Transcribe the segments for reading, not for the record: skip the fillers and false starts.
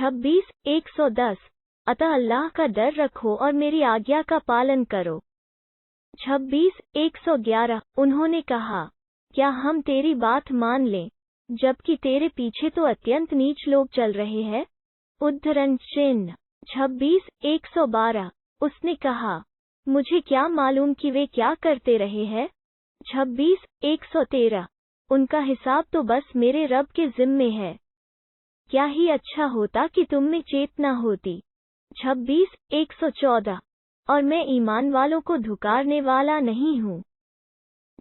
26:110 अतः अल्लाह का डर रखो और मेरी आज्ञा का पालन करो। 26:111 उन्होंने कहा, क्या हम तेरी बात मान लें, जबकि तेरे पीछे तो अत्यंत नीच लोग चल रहे हैं? उद्धरण चिन्ह 26:112 उसने कहा, मुझे क्या मालूम कि वे क्या करते रहे हैं? 26:113 उनका हिसाब तो बस मेरे रब के जिम्मे है। क्या ही अच्छा होता कि तुम में चेतना होती। 26:114 और मैं ईमान वालों को धुकारने वाला नहीं हूँ।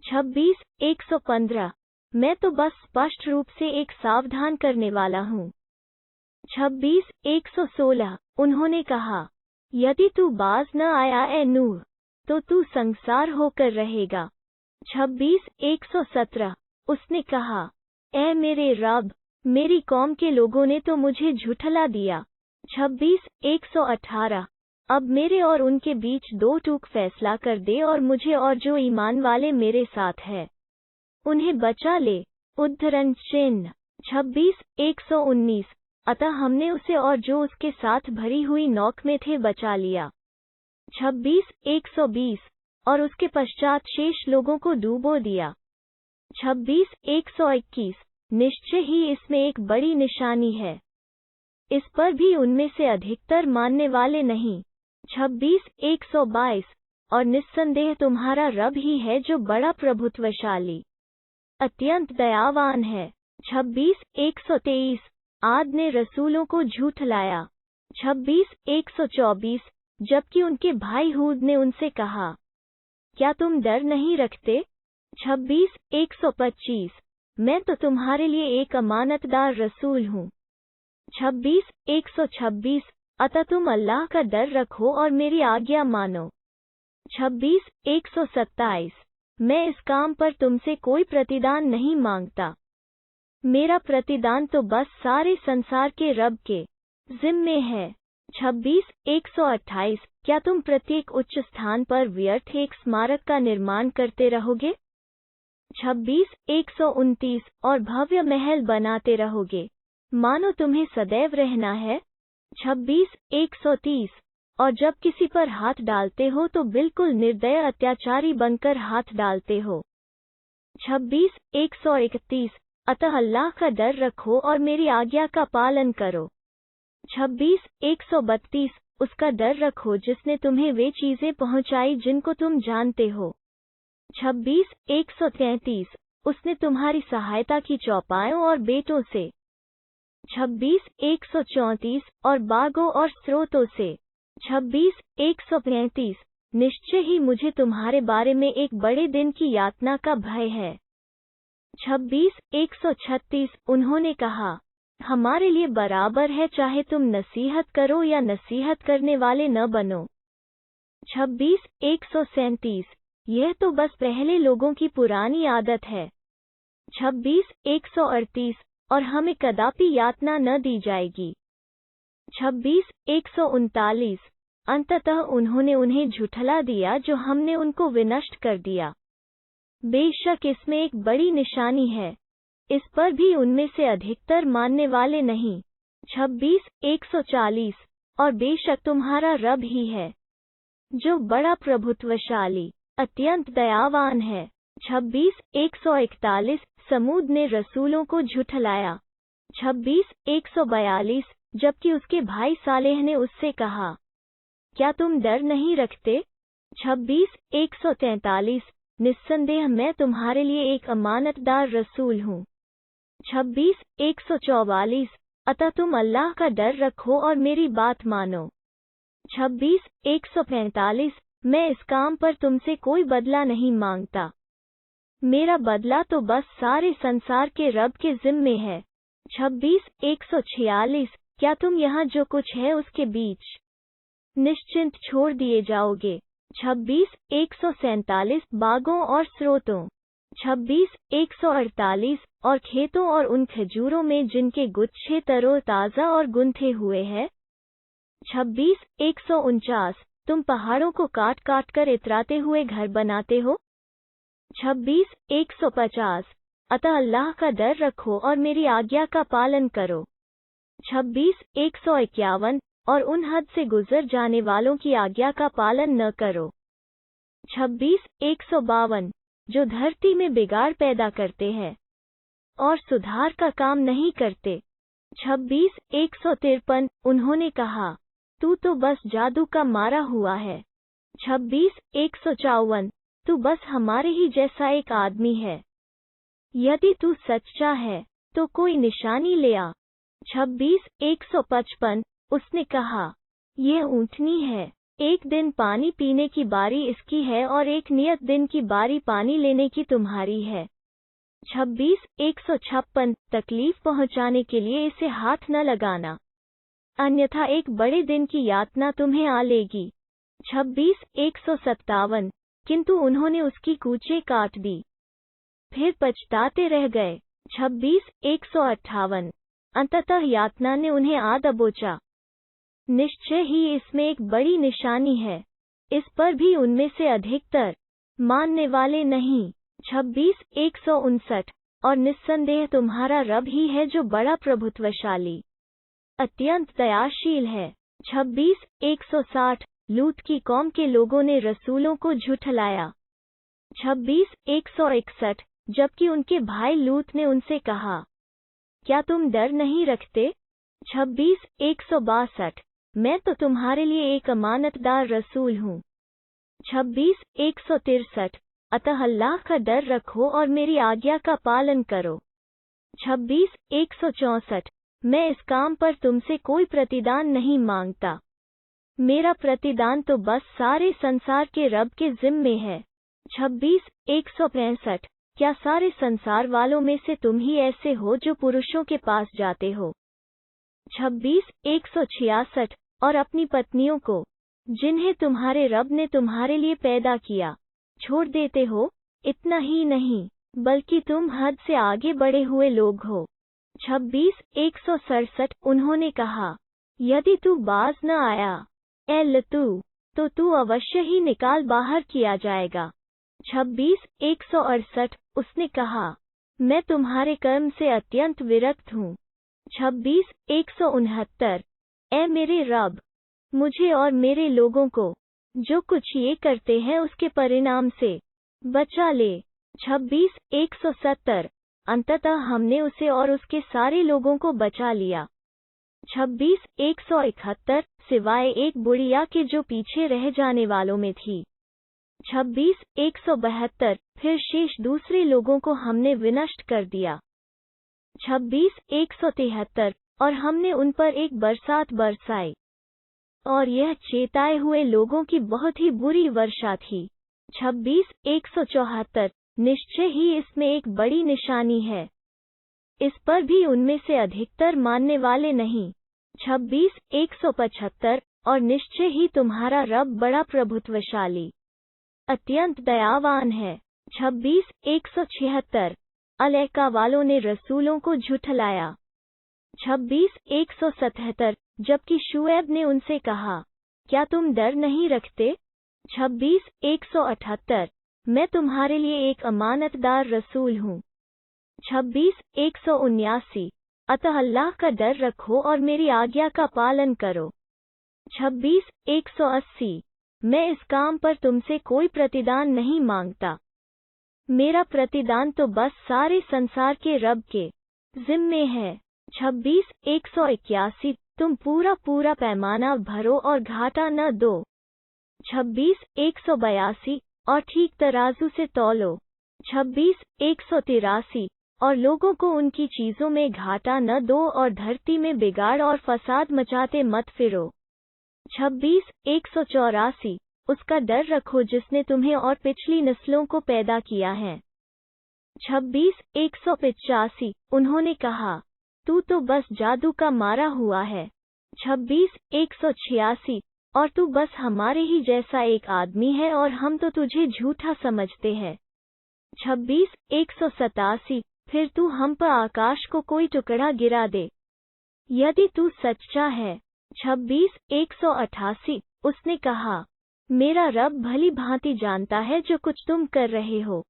26:115 मैं तो बस स्पष्ट रूप से एक सावधान करने वाला हूँ। 26:116 उन्होंने कहा, यदि तू बाज न आया ए नूह, तो तू संसार होकर रहेगा। 26:117 उसने कहा, ए मेरे रब, मेरी कौम के लोगों ने तो मुझे झुठला दिया। 26:118 अब मेरे और उनके बीच दो टूक फैसला कर दे और मुझे और जो ईमान वाले मेरे साथ है उन्हें बचा ले। उद्धरण चिन्ह 26:119 अतः हमने उसे और जो उसके साथ भरी हुई नौक में थे बचा लिया। 26:120 और उसके पश्चात शेष लोगों को डूबो दिया। 26:121 निश्चय ही इसमें एक बड़ी निशानी है, इस पर भी उनमें से अधिकतर मानने वाले नहीं। 26:122 और निस्संदेह तुम्हारा रब ही है जो बड़ा प्रभुत्वशाली अत्यंत दयावान है। 26:123 आद ने रसूलों को झूठलाया। 26:124 जबकि उनके भाई हूद ने उनसे कहा, क्या तुम डर नहीं रखते? 26:125 मैं तो तुम्हारे लिए एक अमानतदार रसूल हूँ। 26:126 अतः तुम अल्लाह का डर रखो और मेरी आज्ञा मानो। 26:127 मैं इस काम पर तुमसे कोई प्रतिदान नहीं मांगता, मेरा प्रतिदान तो बस सारे संसार के रब के जिम्मे है। 26:128 क्या तुम प्रत्येक उच्च स्थान पर व्यर्थ एक स्मारक का निर्माण करते रहोगे? 26:129 और भव्य महल बनाते रहोगे, मानो तुम्हें सदैव रहना है। 26:130 और जब किसी पर हाथ डालते हो तो बिल्कुल निर्दय अत्याचारी बनकर हाथ डालते हो। 26:131 अतः अल्लाह का डर रखो और मेरी आज्ञा का पालन करो। 26:132 उसका डर रखो जिसने तुम्हें वे चीजें पहुंचाई जिनको तुम जानते हो। 26:133 उसने तुम्हारी सहायता की चौपायों और बेटों से। 26:134 और बागों और स्रोतों से। 26:135 निश्चय ही मुझे तुम्हारे बारे में एक बड़े दिन की यातना का भय है। 26:136 उन्होंने कहा, हमारे लिए बराबर है चाहे तुम नसीहत करो या नसीहत करने वाले न बनो। 26:137 यह तो बस पहले लोगों की पुरानी आदत है। 26:138 और हमें कदापि यातना न दी जाएगी। 26:139 अंततः उन्होंने उन्हें झुठला दिया जो हमने उनको विनष्ट कर दिया। बेशक इसमें एक बड़ी निशानी है, इस पर भी उनमें से अधिकतर मानने वाले नहीं। 26:140 और बेशक तुम्हारा रब ही है जो बड़ा प्रभुत्वशाली अत्यंत दयावान है। 26:141 समूद ने रसूलों को झुठलाया। 26:142 जबकि उसके भाई सालेह ने उससे कहा, क्या तुम डर नहीं रखते? 26:143 निस्संदेह मैं तुम्हारे लिए एक अमानतदार रसूल हूँ। 26:144 अतः तुम अल्लाह का डर रखो और मेरी बात मानो। 26:145 मैं इस काम पर तुमसे कोई बदला नहीं मांगता, मेरा बदला तो बस सारे संसार के रब के जिम्मे है। 26:146 क्या तुम यहाँ जो कुछ है उसके बीच निश्चिंत छोड़ दिए जाओगे? 26:147 बागों और स्रोतों। 26:148 और खेतों और उन खजूरों में जिनके गुच्छे तरो ताज़ा और गुंथे हुए हैं। 26:149 तुम पहाड़ों को काट काट कर इतराते हुए घर बनाते हो। 26:150 अतः अल्लाह का डर रखो और मेरी आज्ञा का पालन करो। 26:151 और उन हद से गुजर जाने वालों की आज्ञा का पालन न करो। 26:152 जो धरती में बिगाड़ पैदा करते हैं और सुधार का काम नहीं करते। 26:153 उन्होंने कहा, तू तो बस जादू का मारा हुआ है। 26:154 तू बस हमारे ही जैसा एक आदमी है। यदि तू सच्चा है तो कोई निशानी ले आ। 26:155 उसने कहा, यह ऊँटनी है, एक दिन पानी पीने की बारी इसकी है और एक नियत दिन की बारी पानी लेने की तुम्हारी है। 26:156 तकलीफ पहुंचाने के लिए इसे हाथ न लगाना, अन्यथा एक बड़े दिन की यातना तुम्हें आ लेगी। 26:157 किंतु उन्होंने उसकी कूचे काट दी, फिर पछताते रह गए। 26:158 अंततः यातना ने उन्हें आ दबोचा। निश्चय ही इसमें एक बड़ी निशानी है, इस पर भी उनमें से अधिकतर मानने वाले नहीं। 26:159 और निस्संदेह तुम्हारा रब ही है जो बड़ा प्रभुत्वशाली, अत्यंत दयाशील है। 26:160 लूत की कौम के लोगों ने रसूलों को झुठलाया। 26:161 जबकि उनके भाई लूत ने उनसे कहा, क्या तुम डर नहीं रखते? 26:162 मैं तो तुम्हारे लिए एक अमानतदार रसूल हूँ। 26:163 अतः अल्लाह का डर रखो और मेरी आज्ञा का पालन करो। 26:164 मैं इस काम पर तुमसे कोई प्रतिदान नहीं मांगता, मेरा प्रतिदान तो बस सारे संसार के रब के जिम्मे है। 26:165 क्या सारे संसार वालों में से तुम ही ऐसे हो जो पुरुषों के पास जाते हो? 26:166 और अपनी पत्नियों को, जिन्हें तुम्हारे रब ने तुम्हारे लिए पैदा किया, छोड़ देते हो? इतना ही नहीं, बल्कि तुम हद से आगे बढ़े हुए लोग हो। 26:167 उन्होंने कहा, यदि तू बाज न आया ए लतू, तो तू अवश्य ही निकाल बाहर किया जाएगा। 26:168 उसने कहा, मैं तुम्हारे कर्म से अत्यंत विरक्त हूँ। 26:169 ए मेरे रब, मुझे और मेरे लोगों को जो कुछ ये करते हैं उसके परिणाम से बचा ले। 26:170 अंततः हमने उसे और उसके सारे लोगों को बचा लिया। 26:171 सिवाय एक बुढ़िया के जो पीछे रह जाने वालों में थी। 26:172 फिर शेष दूसरे लोगों को हमने विनष्ट कर दिया। 26:173 और हमने उन पर एक बरसात बरसाई, और यह चेताए हुए लोगों की बहुत ही बुरी वर्षा थी। 26:174 निश्चय ही इसमें एक बड़ी निशानी है, इस पर भी उनमें से अधिकतर मानने वाले नहीं। 26:175 और निश्चय ही तुम्हारा रब बड़ा प्रभुत्वशाली, अत्यंत दयावान है। 26:176 अलैका वालों ने रसूलों को झुठलाया। 26:177 जबकि शुएब ने उनसे कहा, क्या तुम डर नहीं रखते? 26:178 मैं तुम्हारे लिए एक अमानतदार रसूल हूँ। 26:179 अतः अल्लाह का डर रखो और मेरी आज्ञा का पालन करो। 26:180 मैं इस काम पर तुमसे कोई प्रतिदान नहीं मांगता, मेरा प्रतिदान तो बस सारे संसार के रब के जिम्मे है। 26:181 तुम पूरा पैमाना भरो और घाटा न दो। 26:182 और ठीक तराजू से तौलो। 26:183 और लोगों को उनकी चीजों में घाटा न दो और धरती में बिगाड़ और फसाद मचाते मत फिरो। 26:184 उसका डर रखो जिसने तुम्हें और पिछली नस्लों को पैदा किया है। 26:185 उन्होंने कहा, तू तो बस जादू का मारा हुआ है। 26:186 और तू बस हमारे ही जैसा एक आदमी है और हम तो तुझे झूठा समझते हैं। 26:187 फिर तू हम पर आकाश को कोई टुकड़ा गिरा दे, यदि तू सच्चा है। 26:188 उसने कहा, मेरा रब भली भांति जानता है जो कुछ तुम कर रहे हो।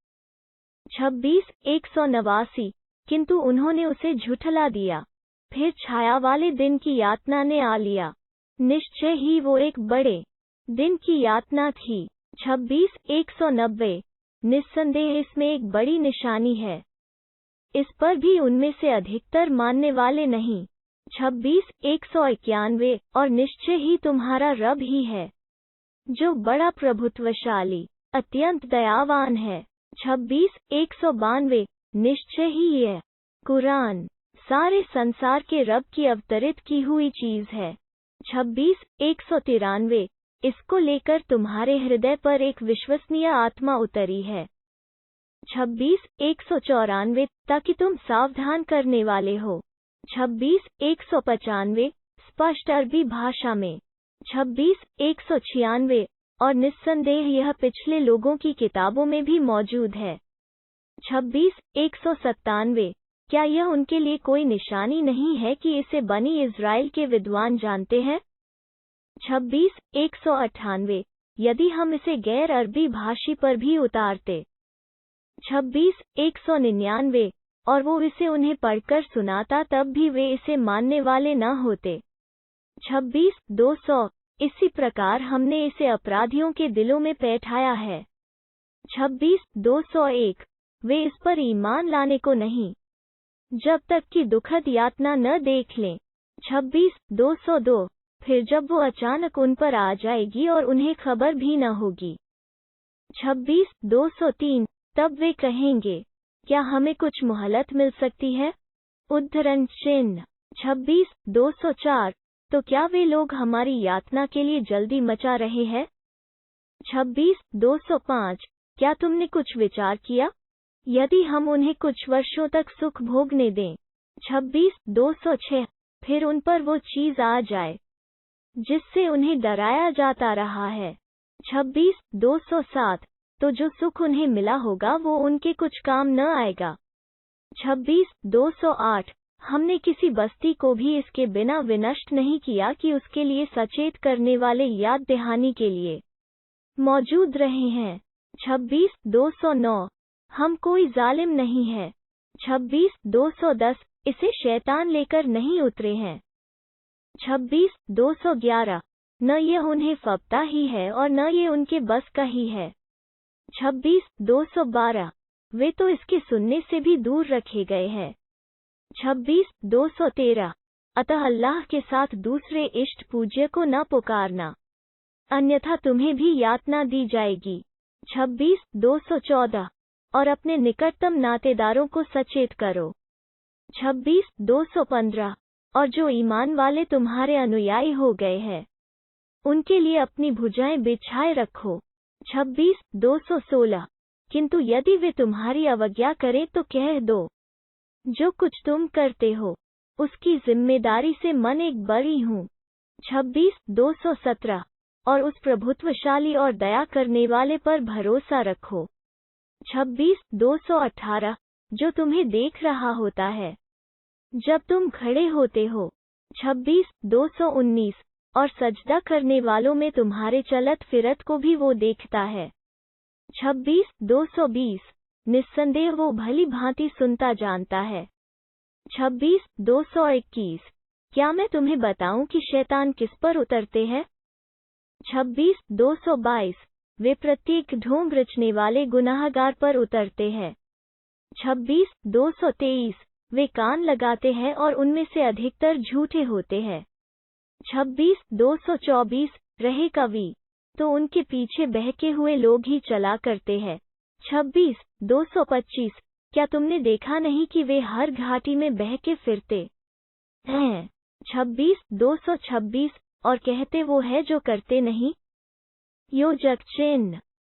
26:189 किंतु उन्होंने उसे झुठला दिया। फिर छाया वाले दिन की यातना ने आ लिया। निश्चय ही वो एक बड़े दिन की यातना थी। 26:190। निस्संदेह इसमें एक बड़ी निशानी है। इस पर भी उनमें से अधिकतर मानने वाले नहीं। 26:191। और निश्चय ही तुम्हारा रब ही है, जो बड़ा प्रभुत्वशाली, अत्यंत दयावान है। 26:192। निश्चय ही ये कुरान सारे संसार के रब की अवतरित की हुई चीज है। 26:193। इसको लेकर तुम्हारे हृदय पर एक विश्वसनीय आत्मा उतरी है। 26:194। ताकि तुम सावधान करने वाले हो। 26:195। स्पष्ट अरबी भाषा में। 26:196। और निस्संदेह यह पिछले लोगों की किताबों में भी मौजूद है। 26:197। क्या यह उनके लिए कोई निशानी नहीं है कि इसे बनी इज़राइल के विद्वान जानते हैं? 26:198। यदि हम इसे गैर अरबी भाषी पर भी उतारते। 26:199। और वो इसे उन्हें पढ़कर सुनाता तब भी वे इसे मानने वाले न होते। 26:200। इसी प्रकार हमने इसे अपराधियों के दिलों में बैठाया है। 26:201। वे इस पर ईमान लाने को नहीं, जब तक कि दुखद यातना न देख लें। 26:202। फिर जब वो अचानक उन पर आ जाएगी और उन्हें खबर भी न होगी। 26:203। तब वे कहेंगे, क्या हमें कुछ मोहलत मिल सकती है? उद्धरण चिन्ह। 26:204। तो क्या वे लोग हमारी यातना के लिए जल्दी मचा रहे हैं? 26:205। क्या तुमने कुछ विचार किया? यदि हम उन्हें कुछ वर्षों तक सुख भोगने दें। 26:206। फिर उन पर वो चीज आ जाए जिससे उन्हें डराया जाता रहा है। 26:207। तो जो सुख उन्हें मिला होगा वो उनके कुछ काम न आएगा। 26:208। हमने किसी बस्ती को भी इसके बिना विनष्ट नहीं किया कि उसके लिए सचेत करने वाले याद दहानी के लिए मौजूद रहे हैं। 26:209। हम कोई जालिम नहीं है। 26:210। इसे शैतान लेकर नहीं उतरे हैं। 26:211। न यह उन्हें फबता ही है और न ये उनके बस का ही है। 26:212। वे तो इसके सुनने से भी दूर रखे गए हैं। 26:213। अतः अल्लाह के साथ दूसरे इष्ट पूज्य को न पुकारना, अन्यथा तुम्हें भी यातना दी जाएगी। 26:214। और अपने निकटतम नातेदारों को सचेत करो। 26:215। और जो ईमान वाले तुम्हारे अनुयायी हो गए हैं, उनके लिए अपनी भुजाएं बिछाए रखो। 26:216। किंतु यदि वे तुम्हारी अवज्ञा करें तो कह दो, जो कुछ तुम करते हो उसकी जिम्मेदारी से मन एक बरी हूँ। 26:217। और उस प्रभुत्वशाली और दया करने वाले पर भरोसा रखो। 26:218। जो तुम्हें देख रहा होता है जब तुम खड़े होते हो। 26:219। और सजदा करने वालों में तुम्हारे चलत फिरत को भी वो देखता है। 26:220। निस्संदेह वो भली भांति सुनता जानता है। 26:221। क्या मैं तुम्हें बताऊं कि शैतान किस पर उतरते हैं? 26:222। वे प्रत्येक ढोंग रचने वाले गुनाहगार पर उतरते हैं। 26:223। वे कान लगाते हैं और उनमें से अधिकतर झूठे होते हैं। 26:224। रहे कवि तो उनके पीछे बहके हुए लोग ही चला करते हैं। 26:225। क्या तुमने देखा नहीं कि वे हर घाटी में बहके फिरते हैं? 26:226। और कहते वो है जो करते नहीं। योजक चिन्ह।